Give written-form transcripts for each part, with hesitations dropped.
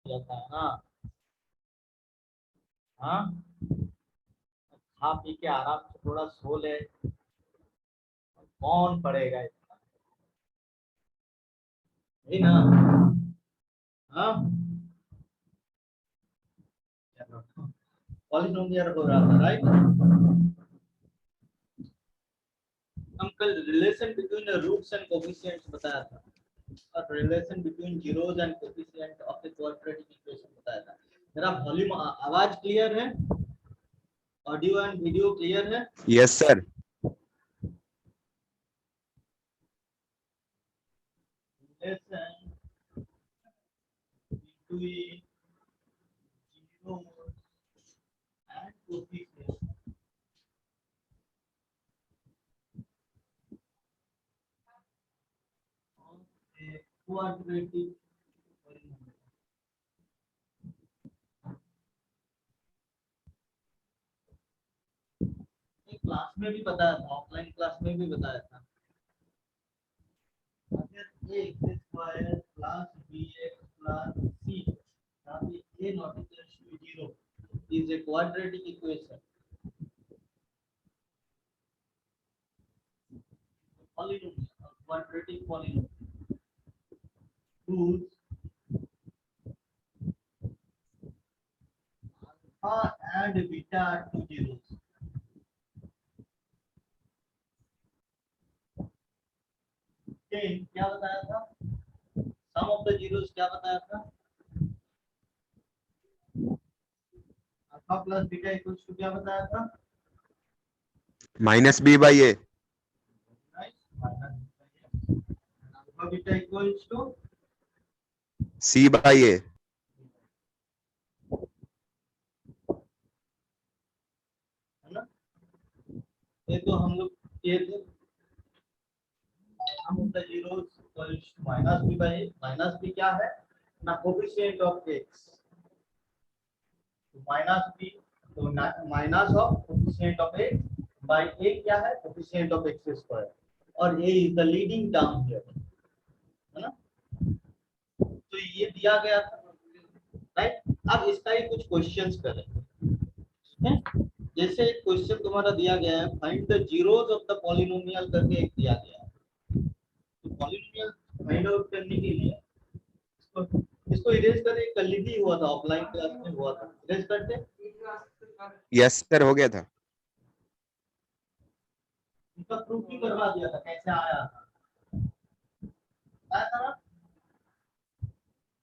जाता है ना। हाँ, खा पी के आराम से थोड़ा सो ले, कौन पड़ेगा इतना, है ना। हाँ, पॉलिनोमियल हो रहा था, राइट। हम कल relation between roots and coefficients बताया था, और relation between zeros and coefficient of the quadratic equation बताया था। मेरा वॉल्यूम आवाज क्लियर है, ऑडियो एंड वीडियो क्लियर है? Yes sir. Relation between zeros and coefficient of a quadratic polynomial. Class में भी बताया था, ऑफलाइन क्लास में भी बताया था। अगर a x square plus bx plus c जहाँ पे a not equal to 0 is a quadratic equation, polynomial, quadratic polynomial whose alpha and beta are two zeros. क्या बताया था? सम ऑफ द जीरोस क्या बताया था? Alpha plus beta equals to क्या बताया था? Minus B by A. Alpha beta equals to C by A. है ना। ये तो हम लोग किए थे। हम होता zero equals to minus B by A. Minus B क्या है ना, coefficient of X. Minus B तो minus of coefficient of X by A क्या है, कोफिशिएंट ऑफ एक्स स्क्वायर, और A is the leading term here, है ना। तो ये दिया गया था, राइट। अब इसका ही कुछ क्वेश्चंस करें, ठीक है। जैसे एक क्वेश्चन तुम्हारा दिया गया है, find the zeros of the polynomial करके एक दिया गया है। तो पॉलिनोमियल फाइंड आउट करने के लिए इसको इरेज करके कल ही हुआ था, ऑफलाइन क्लास में हुआ था। इरेज करते, यस सर, हो गया था। इसका प्रूफ भी करवा दिया था, कैसे आया था ना।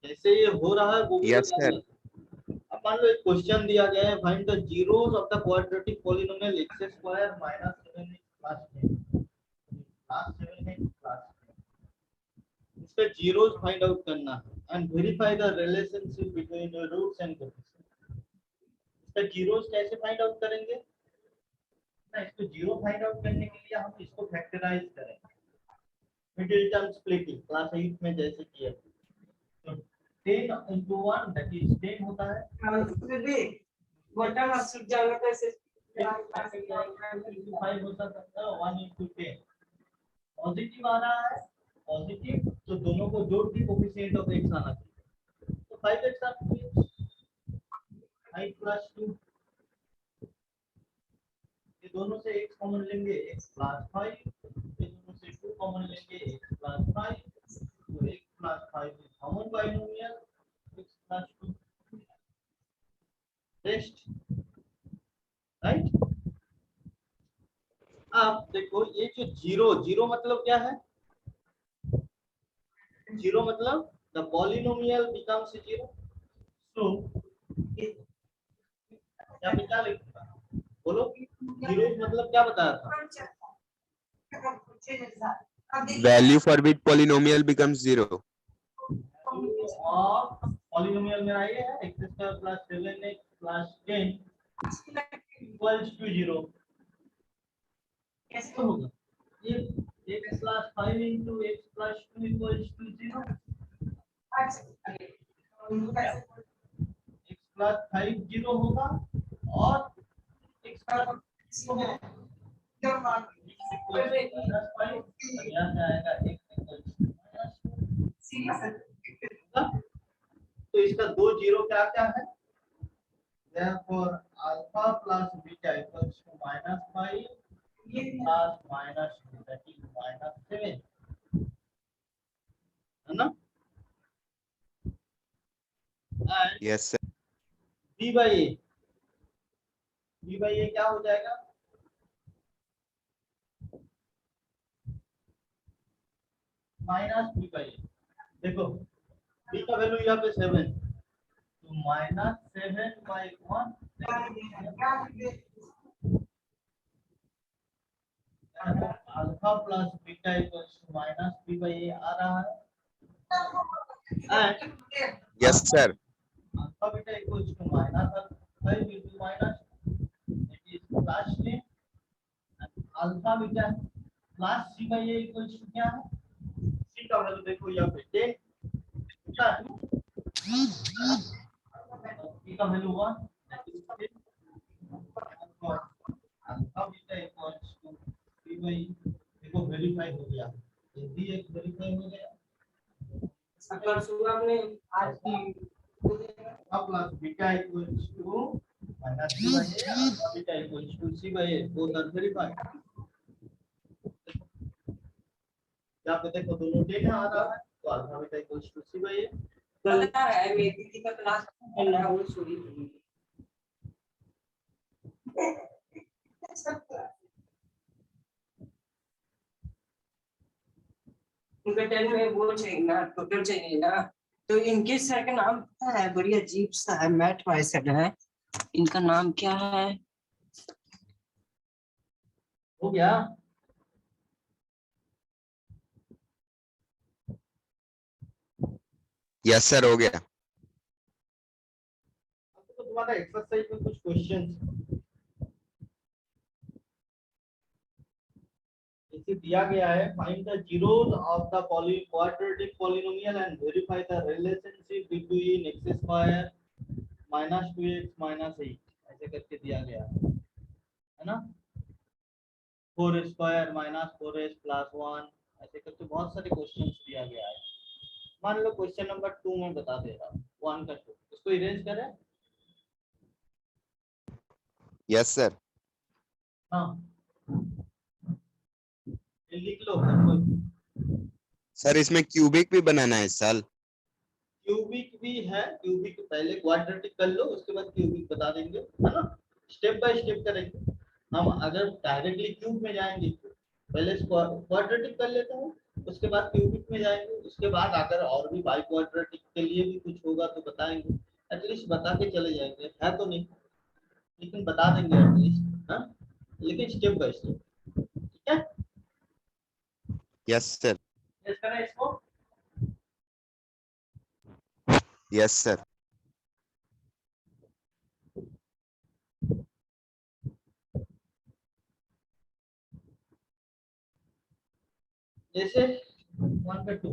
जैसे ये हो रहा है वो भी यस बता सर। दिया। अब मान लो एक क्वेश्चन दिया गया है, find the zeros of the quadratic polynomial x square minus 7x plus 10 plus 7x plus 10। इसका जीरोस फाइंड आउट करना है and verify the relationship between the roots and coefficient. इसका जीरोस कैसे फाइंड आउट करेंगे ना, इसको जीरो फाइंड आउट करने के लिए हम इसको फैक्टराइज करेंगे, मिडिल टर्म स्प्लिटिंग क्लास 8 में जैसे किया। तो 10 into 1 that is 10 होता है। बटन सूट जाएगा कैसे 5 होता है 1 into 10। पॉजिटिव आ रहा है, पॉजिटिव तो दोनों को जोड़ के कोफिशिएंट ऑफ x आना चाहिए। तो 5x आपको 5 प्लस 2, ये दोनों से x कॉमन लेंगे x प्लस 5, ये दोनों से 2 कॉमन लेंगे x प्लस 5, तो x plus 5 is common binomial x plus 2 rest, right. अब देखो ये जो जीरो, जीरो मतलब क्या है, जीरो मतलब the polynomial becomes zero. So क्या क्या लिखूंगा, बोलो। जीरो मतलब क्या बताया था, value for which polynomial becomes zero. Polynomial मेरा ये है x square plus 7x plus 10 equals to 0। कैसे होगा ये, x plus 5 into x plus 2 equals to 0। x plus 5 0 होगा और x प्लस 2 है माइनस 5, यहाँ से आएगा x इक्वल्स टू माइनस 2। तो इसका दो जीरो क्या क्या है, therefore alpha plus beta equals to -5 plus -2, that is -7, है ना। And yes sir, b by a क्या हो जाएगा, -b by a। देखो b का वैल्यू यहाँ पे 7, तो -7/1 alpha plus beta equals to -b by a आ रहा है। And yes sir, alpha beta equals to -5 into minus, it is plus 10, and alpha beta plus c by a equals to क्या है, c का value देखो यहाँ पे 10, कितना है, b का value 1, alpha beta equals to c by, देखो वेरीफाई हो गया, ये भी एक वेरीफाई हो गया। अगर सुबह में आज की plus beta equals to minus c by a, alpha beta equals to c by a, both are verified। यहाँ पे देखो दोनों 10 आ रहा है, तो alpha beta equals to c by a। पता है मेरी दीदी का क्लास चल रहा है वो सॉरी उनका 10 में वो चाहिए ना टोटल चाहिए ना, तो इनके सर का नाम पता है, बड़ी अजीब सा है, मैट वाई सर है, इनका नाम क्या है, हो गया, yes sir, हो गया। तो तुम्हारा एक्सरसाइज में कुछ क्वेश्चंस इसे दिया गया है, find the zeros of the quadratic polynomial and verify the relationship between x square -2x -8, ऐसे करके दिया गया है ना, 4 स्क्वायर -4s + 1, ऐसे करके बहुत सारे क्वेश्चंस दिया गया है। मान लो क्वेश्चन नंबर 2 में बता दे रहा हूँ 1 का 2, इसको इरेज करें। yes sir, हाँ ये लिख लो, सर इसमें क्यूबिक भी बनाना है इस साल। क्यूबिक भी है, क्यूबिक पहले क्वाड्रेटिक कर लो, उसके बाद क्यूबिक बता देंगे, है ना, स्टेप बाय स्टेप करेंगे। हम अगर डायरेक्टली क्यूब में जाएंगे, पहले क्वाड्रेटिक कर लेते हैं, उसके बाद क्यूबिक में जाएंगे, उसके बाद अगर और भी बाई क्वाड्रेटिक के लिए भी कुछ होगा तो बताएंगे, एटलीस्ट बता के चले जाएंगे, है तो नहीं, लेकिन बता देंगे एटलीस्ट, हाँ, लेकिन स्टेप बाय स्टेप, ठीक है। yes sir, यस करें इसको, yes sir, जैसे 1 का 2,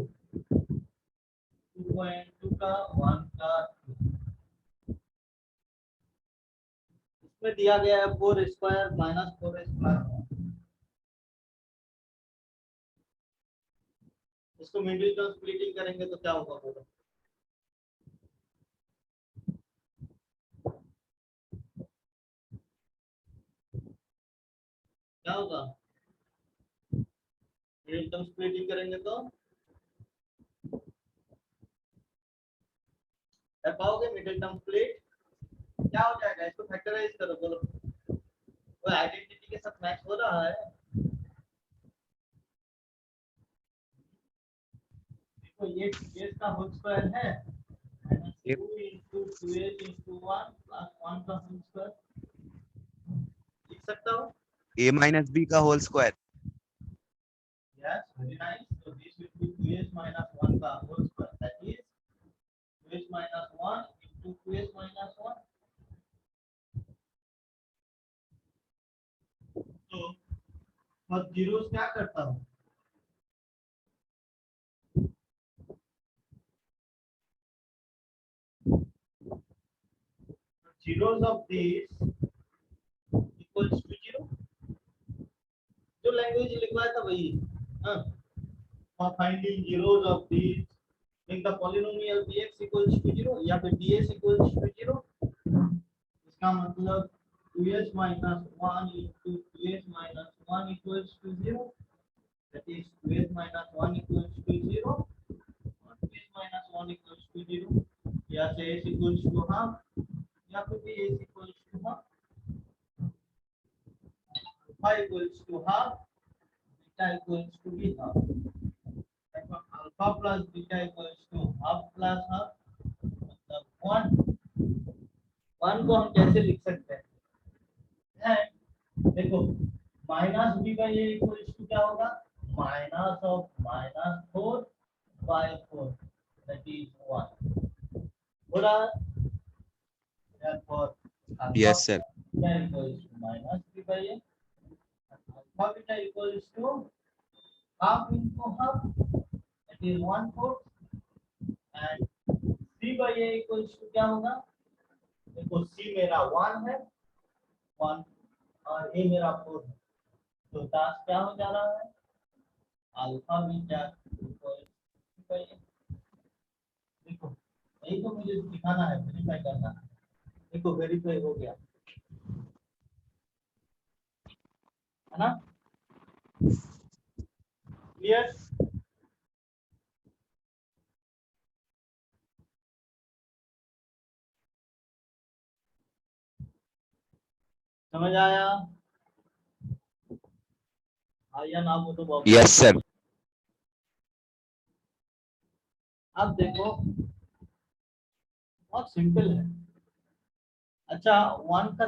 2.2 का 1 का 2, इसमें दिया गया है 4 स्क्वायर -4s + 1, इसको मिडिल टर्म स्प्लिटिंग करेंगे तो क्या होगा बोलो, क्या होगा, मिडिल टर्म स्प्लिटिंग करेंगे तो कर पाओगे, मिडिल टर्म स्प्लिट क्या हो जाएगा, इसको फैक्टराइज करो, बोलो वो आइडेंटिटी के साथ मैच हो रहा है। देखो ये 2s का होल स्क्वायर है, -2 * 2s * 1 + 1 का होल स्क्वायर, लिख सकता हूँ। a minus b का whole square, Yes, very nice. So this will be 2s - 1 का whole square. That is 2s - 1 into 2s - 1. तो फर्स्ट जीरोस क्या करता हूँ, zeros of these equals to 0, जो लैंग्वेज लिखवाया था वही, हाँ, for finding zeros of these make the polynomial bx equals to 0 या फिर ds equals to 0, इसका मतलब 2s minus 1 into 2s minus 1 equals to 0, that is 2s minus 1 equals to 0 और 2s minus 1 equals to 0, या से s equals to half या फिर s equals to half, alpha equals to half, beta equals to b half, alpha plus beta equals to half plus half, मतलब 1 को हम कैसे लिख सकते हैं? देखो minus B by a equals to क्या होगा, minus of minus 4 by 4 that is 1 हो रहा है, therefore Yes, sir. beta equals to minus b by a, alpha beta equals to half into half, that is 1/4, and c by a equals to क्या होगा, देखो c मेरा 1 है, 1 और a मेरा 4 है, तो टास्क क्या हो जा रहा है, alpha beta equals to by a। देखो यही तो मुझे दिखाना है, वेरीफाई करना है, देखो वेरीफाई हो गया है ना, क्लियर? समझ आया? आया ना बोलो बाबू। Yes, sir. अब देखो बहुत सिंपल है। अच्छा 1 का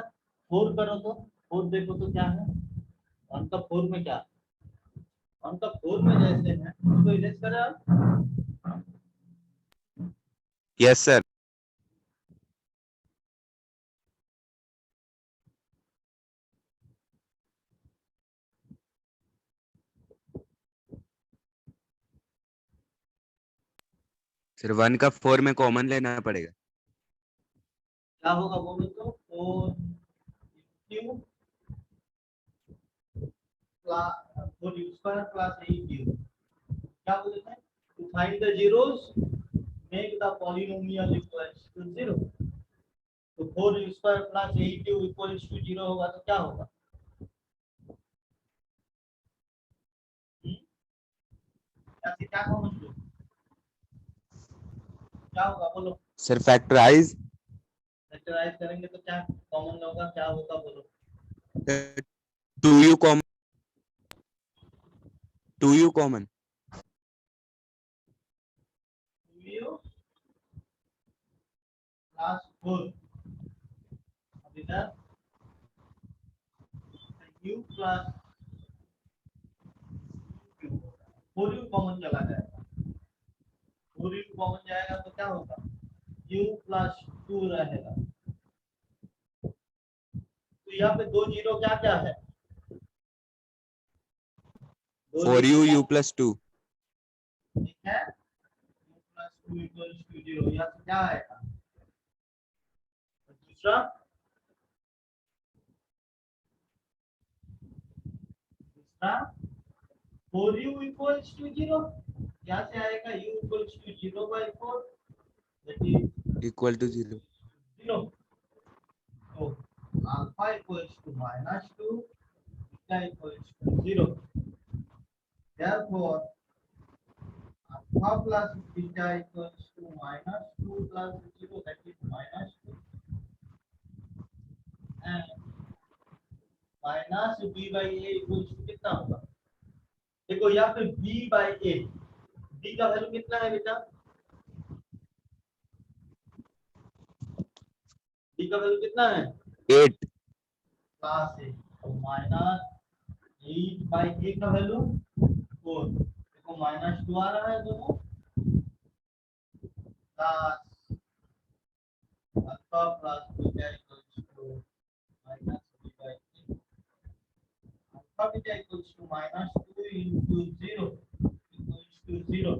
4 करो तो 4 देखो तो क्या है, 1 का 4 में क्या, 1 का 4 में जैसे है उसको इरेज करें आप। Yes, sir. सर 1 का 4 में कॉमन लेना पड़ेगा। क्या होगा बोलो तो 4 q plus 4 u square plus 8 q, क्या बोलते हैं, to find the zeros make the polynomial equals to 0, तो 4 u square plus 8 q equals to 0 होगा तो क्या होगा, ऐसे क्या कॉमन लो, क्या होगा बोलो, सर फैक्टराइज फैक्टराइज करेंगे तो क्या कॉमन होगा, क्या होगा बोलो, 2u common 2u common 2u plus 4 अब इधर u प्लस 4u कॉमन चला जाएगा, 4u कॉमन जाएगा तो क्या होगा, u प्लस 2 रहेगा, तो यहाँ पे दो जीरो क्या क्या है, 4u u plus 2 ठीक है, u प्लस 2 इक्वल्स टू 0, यहाँ से क्या आएगा, दूसरा 4u इक्वल्स टू 0, यहाँ से आएगा u equals to 0 by 4 that is equal to 0 0, so alpha equals to minus 2, beta equals to 0, therefore alpha plus beta equals to minus 2 plus 0, that is minus 2, and minus b by a equals to कितना होगा, देखो यहाँ पे b by a, b का value कितना है बेटा, b का वैल्यू कितना है 8 प्लस ए, तो माइनस 8 बाई ए का वैल्यू 4, देखो माइनस 2 आ रहा है दोनों, plus alpha plus beta equals to minus B by A, alpha beta equals to minus 2 into 0 equals to 0,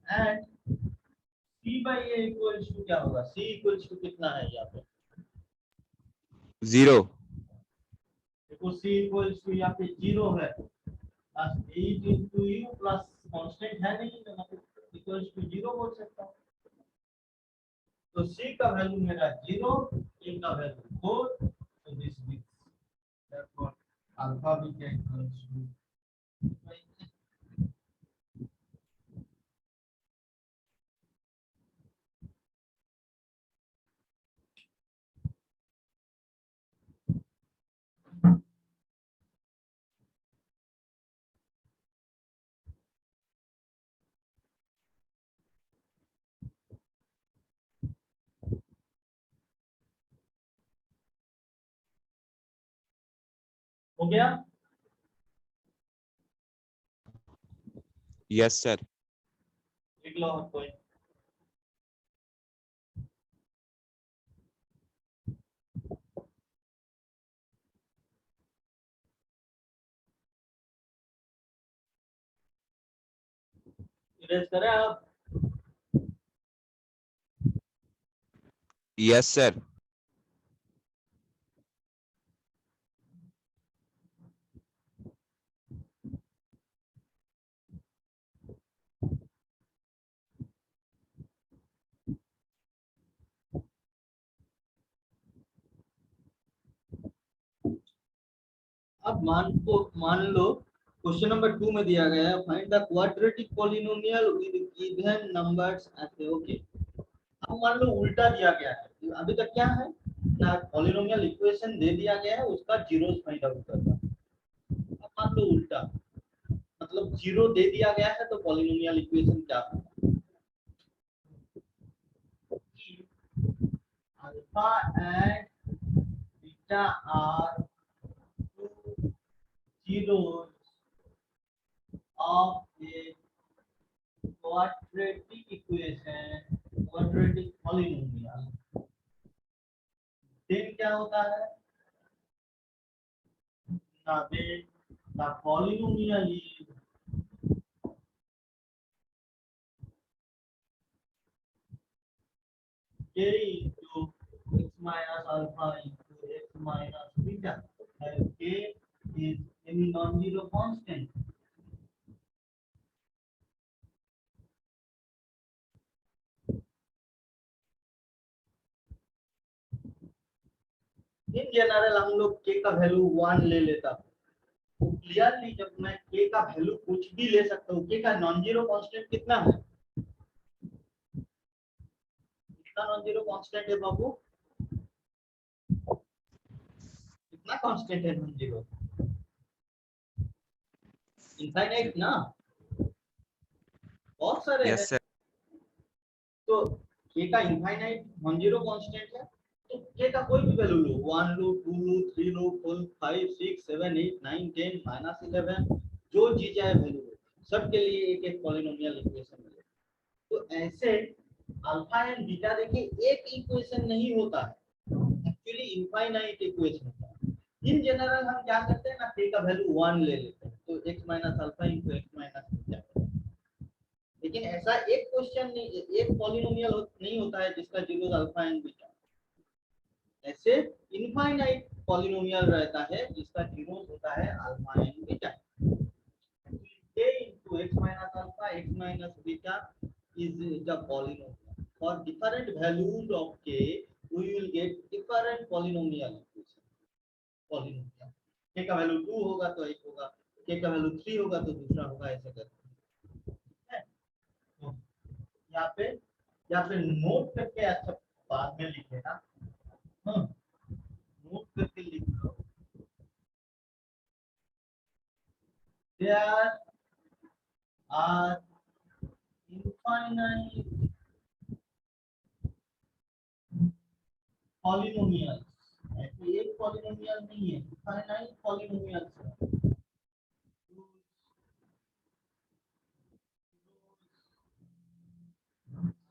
and c by a equals to क्या होगा, c इक्वल्स टू कितना है यहाँ पे, 0 देखो c इक्वल्स टू यहाँ पे 0 है, plus 8 into u plus constant है नहीं तो मतलब इक्वल्स टू 0 बोल सकता हूँ। तो c का वैल्यू मेरा 0, a का value 4, so this means therefore alpha beta equals to हो गया। Yes, sir. लिख लो और कोई इरेज करें आप। Yes, sir. अब मान लो क्वेश्चन नंबर 2 में दिया गया है find the quadratic polynomial with even numbers ऐसे। ओके, अब मान लो उल्टा दिया गया है। अभी तक क्या है ना, पॉलिनोमियल इक्वेशन दे दिया गया है, उसका जीरोस फाइंड आउट करना। अब मान लो उल्टा, मतलब जीरो दे दिया गया है तो पॉलिनोमियल इक्वेशन क्या होगा, alpha and beta are two zeros of a quadratic equation, quadratic polynomial, then क्या होता है ना, then the polynomial is k into x minus alpha into x minus beta, where k is any non-zero constant. In general हम लोग k का value 1 ले लेता हूँ, तो क्लियरली जब मैं k का वैल्यू कुछ भी ले सकता हूँ। k का नॉन जीरो कांस्टेंट कितना है, कितना नॉन जीरो कांस्टेंट है बाबू, कितना कांस्टेंट है नॉन जीरो, इनफाइनाइट ना, बहुत सारे Yes, हैं। sir. तो k का इनफाइनाइट नॉन जीरो कांस्टेंट है, तो k का कोई भी वैल्यू लो, 1 लो, 2 लो, 3 लो, 4 5 6 7 8 9 10 -11, जो जी जाए वैल्यू लो, सबके लिए एक एक पॉलिनोमियल इक्वेशन मिले। तो ऐसे अल्फा एंड बीटा देखिए एक इक्वेशन नहीं होता है, एक्चुअली इनफाइनाइट इक्वेशन होता है। इन जनरल हम क्या करते हैं ना, k का वैल्यू 1 ले लेते हैं, तो x minus alpha into x minus beta. लेकिन ऐसा एक क्वेश्चन नहीं, एक पॉलिनोमियल नहीं होता है जिसका जीरो अल्फा एंड बीटा। ऐसे इनफाइनाइट पॉलिनोमियल रहता है जिसका जीरो होता है alpha and beta. k into x minus alpha x minus beta is the polynomial. For different values of k we will get different polynomial equation. polynomial k का value 2 होगा तो एक होगा, k का वैल्यू 3 होगा तो दूसरा होगा, ऐसे करके है। तो यहाँ पे नोट करके अच्छा बाद में लिख लेना, हाँ नोट करके लिख लो। There are infinite polynomials, ऐसे एक पॉलिनोमियल नहीं है, इनफाइनाइट पॉलिनोमियल्स है।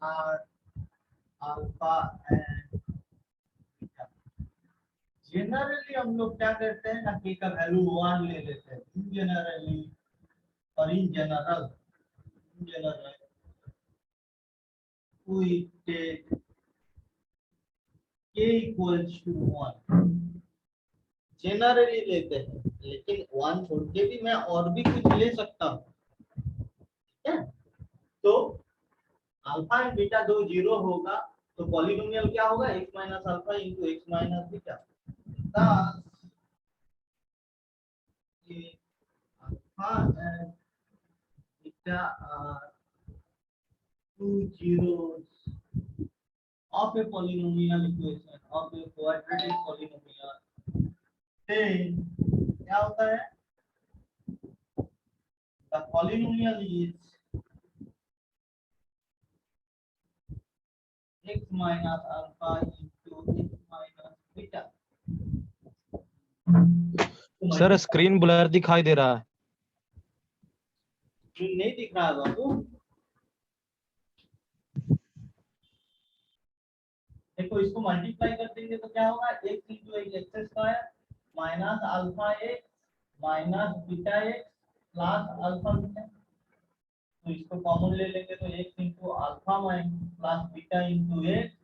are alpha and beta। Generally हम लोग क्या करते हैं ना, k का वैल्यू 1 ले लेते हैं इन जनरली, और in general we take k equals to 1 generally लेते हैं, लेकिन 1 छोड़ के भी मैं और भी कुछ ले सकता हूँ, ठीक है। तो अल्फा एंड बीटा दो जीरो होगा तो पॉलिनोमियल क्या होगा x minus alpha into x minus beta. Alpha and beta are two zeros of a polynomial equation of a quadratic polynomial, then क्या होता है, the polynomial is x minus alpha into x minus beta। Sir screen blur दिखाई दे रहा है। नहीं दिख रहा है बाबू, देखो इसको मल्टीप्लाई कर देंगे तो क्या होगा, x into x square minus alpha x minus beta x plus alpha beta. तो इसको कॉमन ले लेंगे तो x into alpha minus plus beta into x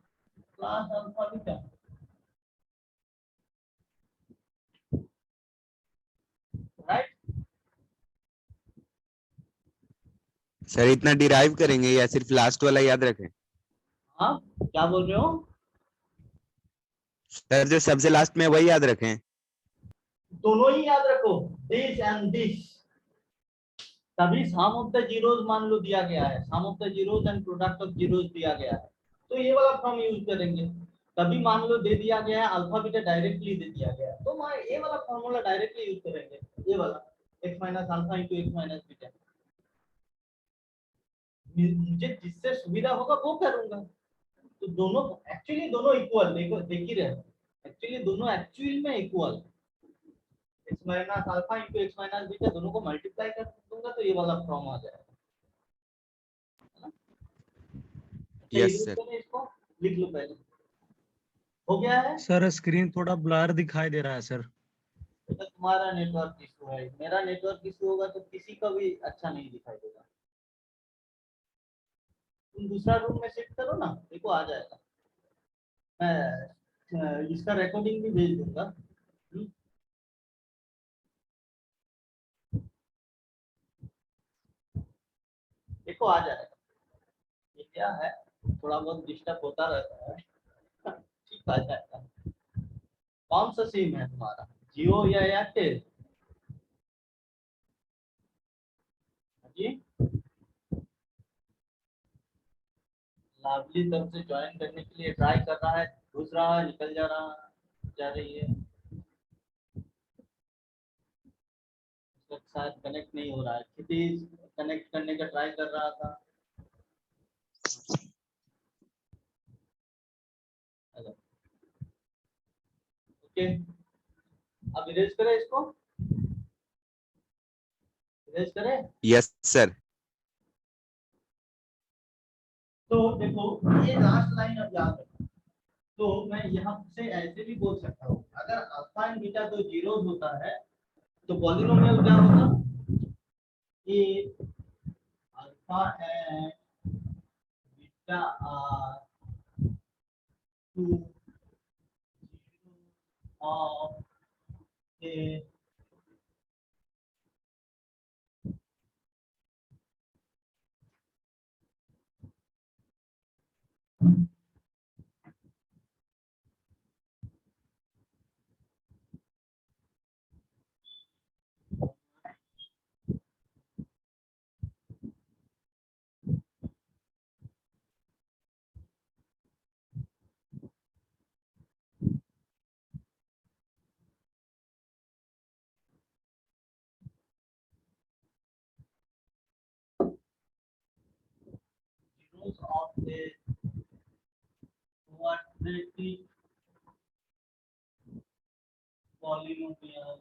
plus alpha beta, right. Sir इतना डिराइव करेंगे या सिर्फ लास्ट वाला याद रखें? हाँ क्या बोल रहे हो? सर जो सबसे लास्ट में वही याद रखें? दोनों ही याद रखो, दिस एंड दिस। तभी सम ऑफ द जीरोस मान लो दिया गया है, sum of the zeros and product of zeros दिया गया है, तो ये वाला फॉर्म यूज करेंगे। तभी मान लो दे दिया गया है अल्फा बीटा डायरेक्टली दे दिया गया है, तो ये वाला फॉर्मूला डायरेक्टली यूज करेंगे, ये वाला x minus alpha into x minus beta. मुझे जिससे सुविधा होगा वो करूंगा। तो दोनों एक्चुअली दोनों इक्वल, देखो देख ही रहे हो, एक्चुअली दोनों एक्चुअल में equal, x minus alpha into x minus beta दोनों को मल्टीप्लाई कर दूंगा तो ये वाला फॉर्म आ जाएगा। Yes sir. इसको लिख लो पहले, हो गया है। सर स्क्रीन थोड़ा ब्लर दिखाई दे रहा है सर। तो तुम्हारा नेटवर्क इशू है, मेरा नेटवर्क इशू होगा तो किसी का भी अच्छा नहीं दिखाई देगा। तुम दूसरा रूम में शिफ्ट करो ना, देखो आ जाएगा। मैं इसका रिकॉर्डिंग भी भेज दूंगा। देखो आ जाएगा। ये क्या है, थोड़ा बहुत डिस्टर्ब होता रहता है, ठीक आ जाएगा। कौन सा सिम है तुम्हारा, जियो या एयरटेल? जी लाभली तरफ से ज्वाइन करने के लिए ट्राई कर रहा है, घुस रहा है, निकल जा रही है, उसका शायद कनेक्ट नहीं हो रहा है। क्षितिज कनेक्ट करने का ट्राई कर रहा था। ओके, अब इरेज करें इसको, इरेज करें। Yes sir. तो देखो ये लास्ट लाइन अब याद रखो, तो मैं यहाँ से ऐसे भी बोल सकता हूँ, अगर अल्फा एंड बीटा दो जीरो होता है तो पॉलिनोमियल क्या होगा, ये alpha and beta are two of a zeros of a quadratic polynomial,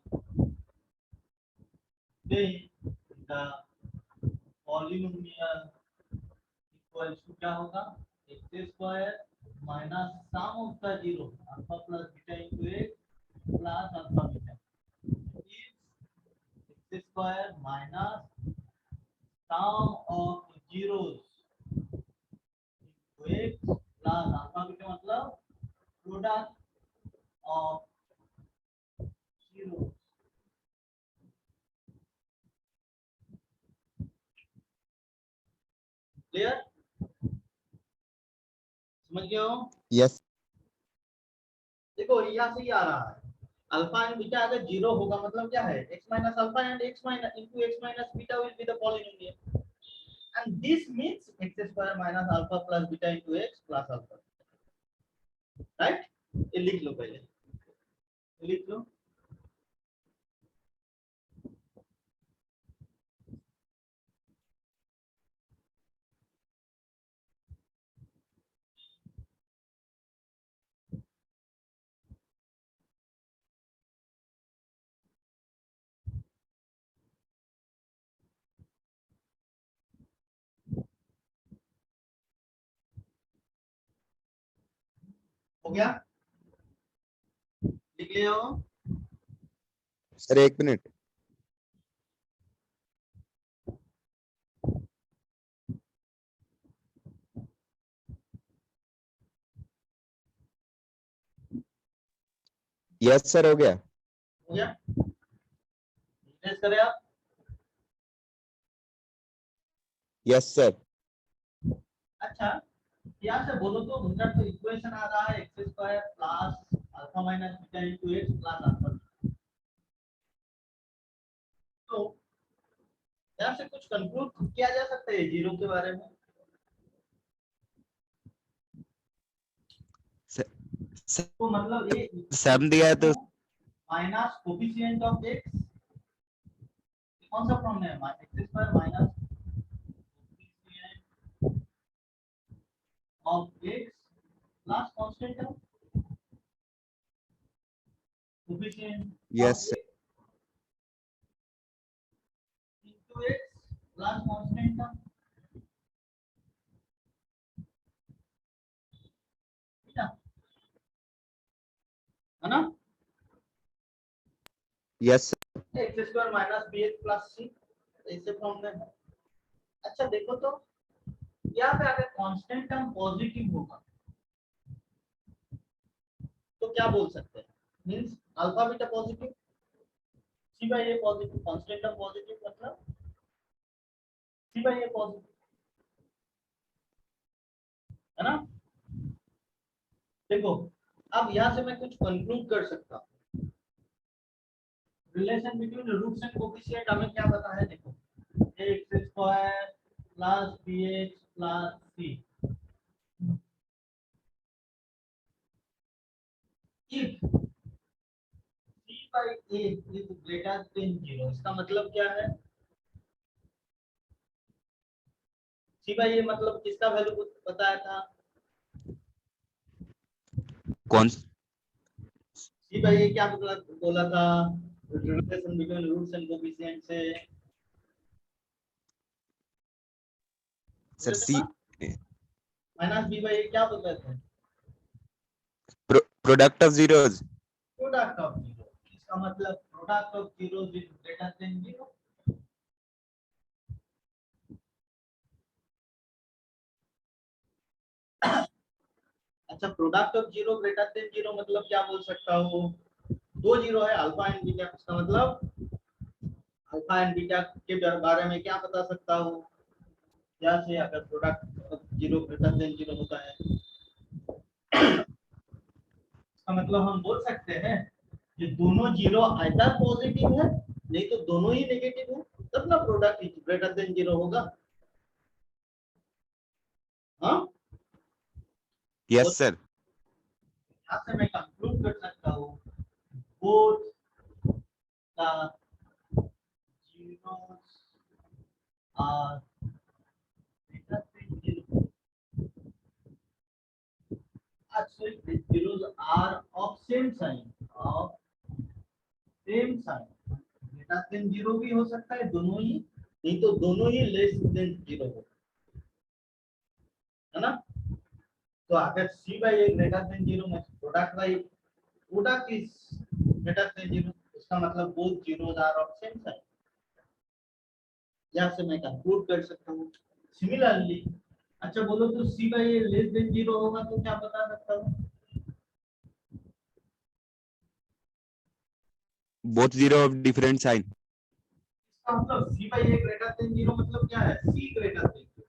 then the polynomial equals to क्या होगा, x square minus sum of the zero alpha plus beta into x plus alpha beta, x square minus sum of zeros into x plus alpha beta, मतलब product of zeros. Clear? समझ गए हो? Yes देखो यहाँ से ही आ रहा है, alpha and beta अगर जीरो होगा मतलब क्या है, x minus alpha and x minus into x minus beta will be the polynomial and this means x square minus alpha plus beta into x plus alpha, right? ये लिख लो, पहले लिख लो। हो गया? लिख लिया हो? सर, एक मिनट। यस सर, हो गया। हो गया? रिफ्रेश करें आप। Yes sir. अच्छा, यहाँ से बोलो तो उनका तो इक्वेशन आ रहा है x square plus alpha minus beta into x plus alpha. तो यहाँ से कुछ कंक्लूड किया जा सकता है जीरो के बारे में? तो मतलब ये सम दिया है तो माइनस कोफिशिएंट ऑफ x, कौन सा फॉर्म है, x square minus coefficient of x plus constant term coefficient yes sir. Into x plus constant term, है ना? Yes x square minus b x plus c, ऐसे फॉर्म में है। अच्छा देखो तो यहाँ पे अगर कांस्टेंट टर्म पॉजिटिव होगा तो क्या बोल सकते हैं, means alpha beta positive, c by a positive, constant term positive मतलब सी बाई ए पॉजिटिव, है ना? देखो अब यहाँ से मैं कुछ कंक्लूड कर सकता हूँ, relation between roots and coefficient हमें क्या पता है, देखो x square plus b x plus c, if c by a is greater than 0, इसका मतलब क्या है, c by a मतलब किसका वैल्यू बताया था, कौन? c by a क्या मतलब बोला था, relation between roots and coefficient से sir c minus b by a क्या बोल रहे थे, product of zeros. Product of zero, इसका मतलब product of zeros is greater than 0। अच्छा, product of zero greater than 0 मतलब क्या बोल सकता हूँ, दो जीरो है अल्फा एंड बीटा, इसका मतलब अल्फा एंड बीटा के बारे में क्या बता सकता हूँ, क्या से अगर product of zero greater than 0 होता है, इसका मतलब हम बोल सकते हैं ये दोनों जीरो आइदर पॉजिटिव है नहीं तो दोनों ही नेगेटिव है, तब ना प्रोडक्ट ग्रेटर देन 0 होगा। हाँ, यस सर। यहाँ से मैं कंक्लूड कर सकता हूँ both the zeros are greater than 0. Actually, the zeros are of same sign, of same sign. greater than 0 भी हो सकता है दोनों ही, नहीं तो दोनों ही लेस देन 0 हो, है ना? तो अगर c by a greater than 0 में product by product is greater than 0, इसका मतलब both zeros are of same sign, यहाँ से मैं कंक्लूड कर सकता हूँ। सिमिलरली अच्छा बोलो तो c by a less than 0 होगा तो क्या बता सकता हूँ, both zero of different sign. इसका मतलब c by a greater than 0 मतलब क्या है, c greater than 0,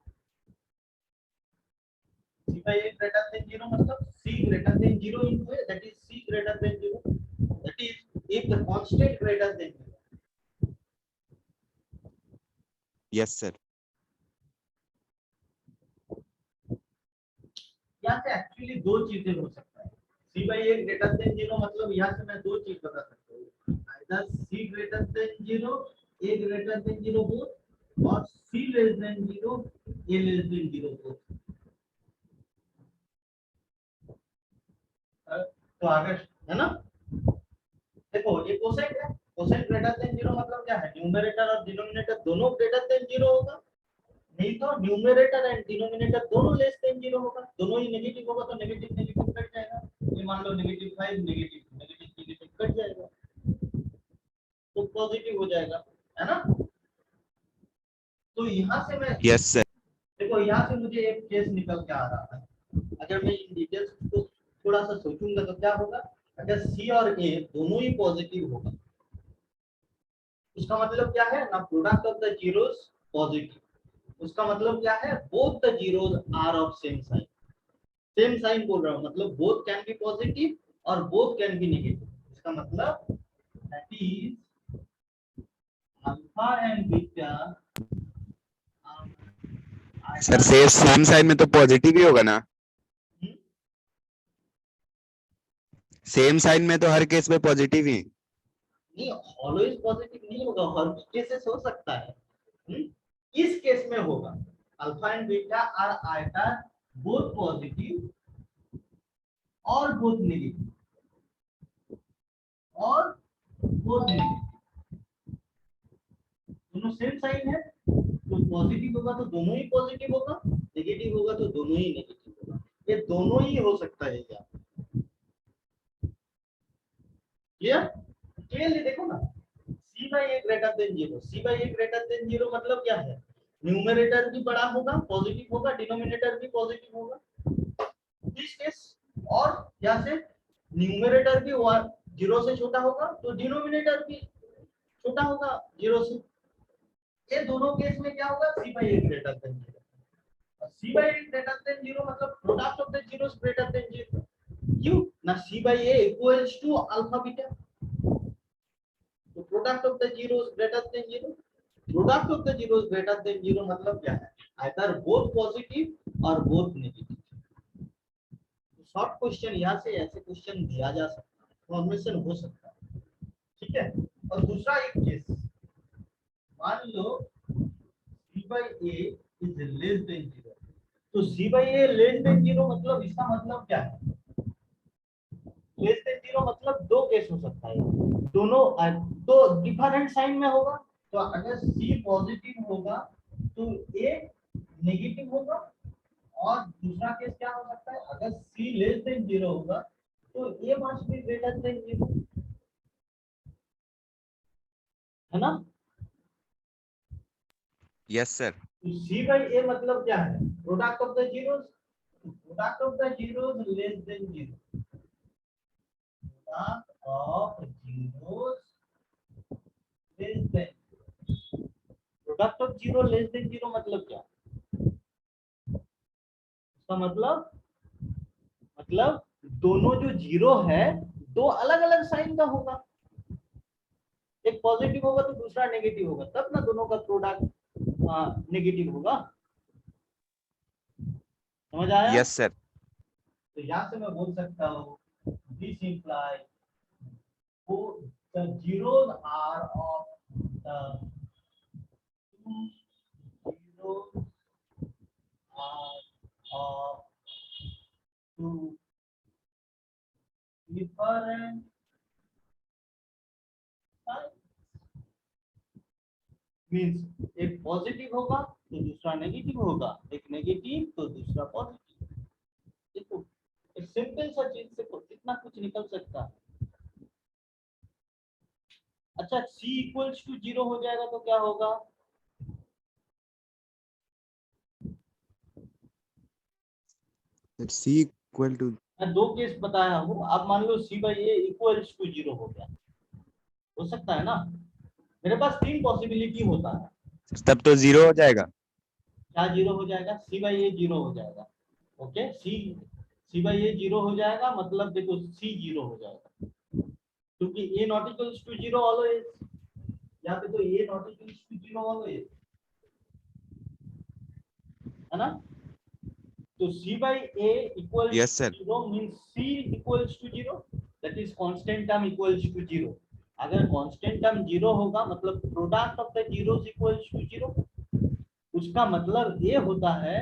c by a greater than 0 मतलब c greater than 0 into a, that is c greater than 0, that is if the constant greater than 0. Yes sir. यहाँ से actually दो चीजें हो सकता है। c by a greater than 0 मतलब यहाँ से मैं दो चीज बता सकता हूँ, either c greater than 0, a greater than 0 both, और c less than 0, a less than 0 both। तो आगे है ना, देखो ये कोसेक है, कोसेक ग्रेटर देन 0 मतलब क्या है, न्यूमरेटर और डिनोमिनेटर दोनों ग्रेटर देन 0 होगा, नहीं तो न्यूमरेटर एंड डिनोमिनेटर दोनों लेस देन 0 होगा, दोनों ही नेगेटिव होगा तो नेगेटिव नेगेटिव कट जाएगा, ये मान लो -5 नेगेटिव नेगेटिव नेगेटिव कट जाएगा तो पॉजिटिव हो जाएगा, है ना। तो यहाँ से मैं Yes sir. देखो यहाँ से मुझे एक केस निकल के आ रहा है, अगर मैं इन डिटेल्स को थोड़ा सा सोचूंगा तो क्या होगा, अगर c और a दोनों ही पॉजिटिव होगा, उसका मतलब क्या है ना, product of the zeros positive, उसका मतलब क्या है, both the zeros are of same sign, same sign बोल रहा हूं, मतलब बोथ कैन बी पॉजिटिव और बोथ कैन बी नेगेटिव, इसका मतलब that is alpha and beta. Sir same sign में तो पॉजिटिव ही होगा ना, सेम साइन में तो हर केस में पॉजिटिव ही। नहीं, ऑलवेज पॉजिटिव नहीं होगा, हर केसेस हो सकता है, इस केस में होगा, alpha and beta are either both positive और बोथ नेगेटिव और बोथ नेगेटिव, दोनों सेम साइन है तो पॉजिटिव होगा तो दोनों ही पॉजिटिव होगा, नेगेटिव होगा तो दोनों ही नेगेटिव होगा, ये दोनों ही हो सकता है क्या, क्लियर, क्लियरली देखो ना, c by a greater than 0, c by a greater than 0 मतलब क्या है, न्यूमरेटर भी बड़ा होगा पॉजिटिव होगा, डिनोमिनेटर भी पॉजिटिव होगा, इस केस, और यहाँ से न्यूमरेटर भी 0 से छोटा होगा तो डिनोमिनेटर भी छोटा होगा 0 से, ये दोनों केस में क्या होगा, c by a greater than 0, c by a greater than 0 मतलब product of the zeros greater than 0, क्यों ना, c by a equals to alpha beta, तो product of the zeros greater than 0, product of the zeros greater than 0 मतलब क्या है, either both positive और both negative. Short question यहाँ से ऐसे क्वेश्चन दिया जा सकता है, फॉर्मेशन हो सकता है, ठीक है। और दूसरा एक केस, मान लो c by a is less than 0, तो c by a less than 0 मतलब इसका मतलब क्या है, लेस देन 0 मतलब दो केस हो सकता है, दोनों दो डिफरेंट साइन में होगा, तो अगर c पॉजिटिव होगा तो a नेगेटिव होगा, और दूसरा केस क्या हो सकता है, अगर c लेस देन 0 होगा तो a must be greater than 0, है ना। Yes sir. तो c by a मतलब क्या है, product of the zeros, product of the zeros less than 0, product of zeros less than, product of 0 less than 0 मतलब क्या, इसका मतलब दोनों जो जीरो है दो अलग अलग साइन का होगा, एक पॉजिटिव होगा तो दूसरा नेगेटिव होगा, तब ना दोनों का प्रोडक्ट नेगेटिव होगा, समझ आया। Yes sir. तो यहाँ से मैं बोल सकता हूँ this imply the zeros are of the zeros are of two different means एक पॉजिटिव होगा तो दूसरा नेगेटिव होगा, एक नेगेटिव तो दूसरा पॉजिटिव, देखो एक सिंपल सा चीज से कितना कुछ निकल सकता है। अच्छा c इक्वल्स टू 0 हो जाएगा तो क्या होगा, c इक्वल टू, मैं दो केस बताया हूँ, अब मान लो c by a equals to 0 हो गया, हो सकता है ना, मेरे पास तीन पॉसिबिलिटी होता है, तब तो 0 हो जाएगा। क्या 0 हो जाएगा, c by a 0 हो जाएगा, okay c by a zero हो जाएगा, मतलब देखो सी जीरो हो जाएगा क्योंकि a not equals to zero always, यहाँ पे तो a not equals to zero always, है ना। तो c by a equals Yes, sir. to 0 means c equals to 0, that is constant term equals to 0. अगर constant term 0 होगा मतलब product of the zeros equals to 0, उसका मतलब ये होता है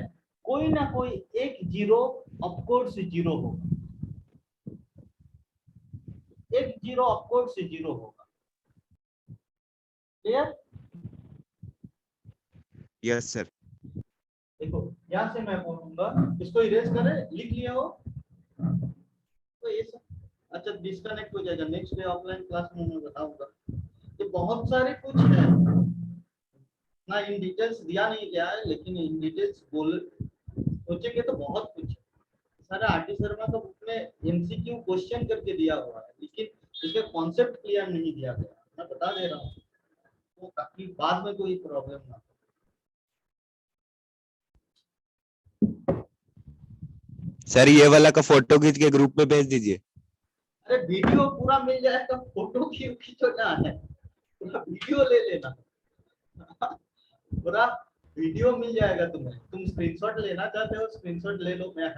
कोई ना कोई एक जीरो ऑफ कोर्स जीरो होगा, एक जीरो ऑफ कोर्स जीरो होगा। क्लियर? Yes, sir. देखो यहाँ से मैं बोलूंगा, इसको इरेज करें, लिख लिया हो तो ये सब अच्छा डिस्कनेक्ट हो जाएगा। नेक्स्ट डे ऑफलाइन क्लास में मैं बताऊंगा। तो बहुत सारे कुछ है ना, इन डिटेल्स दिया नहीं गया है, लेकिन इन डिटेल्स बोल सोचेंगे तो बहुत कुछ है। सारा आरटी शर्मा का बुक में एमसीक्यू क्वेश्चन करके दिया हुआ है, लेकिन इसका कॉन्सेप्ट क्लियर नहीं दिया गया। मैं बता दे रहा हूँ तो ताकि बाद में कोई प्रॉब्लम ना हो। सर ये वाला का फोटो खींच के ग्रुप में भेज दीजिए। अरे वीडियो पूरा मिल जाएगा, फोटो क्यों खींचना है, पूरा वीडियो ले लेना, पूरा वीडियो मिल जाएगा तुम्हें। तुम स्क्रीनशॉट लेना चाहते हो स्क्रीनशॉट ले लो, मैं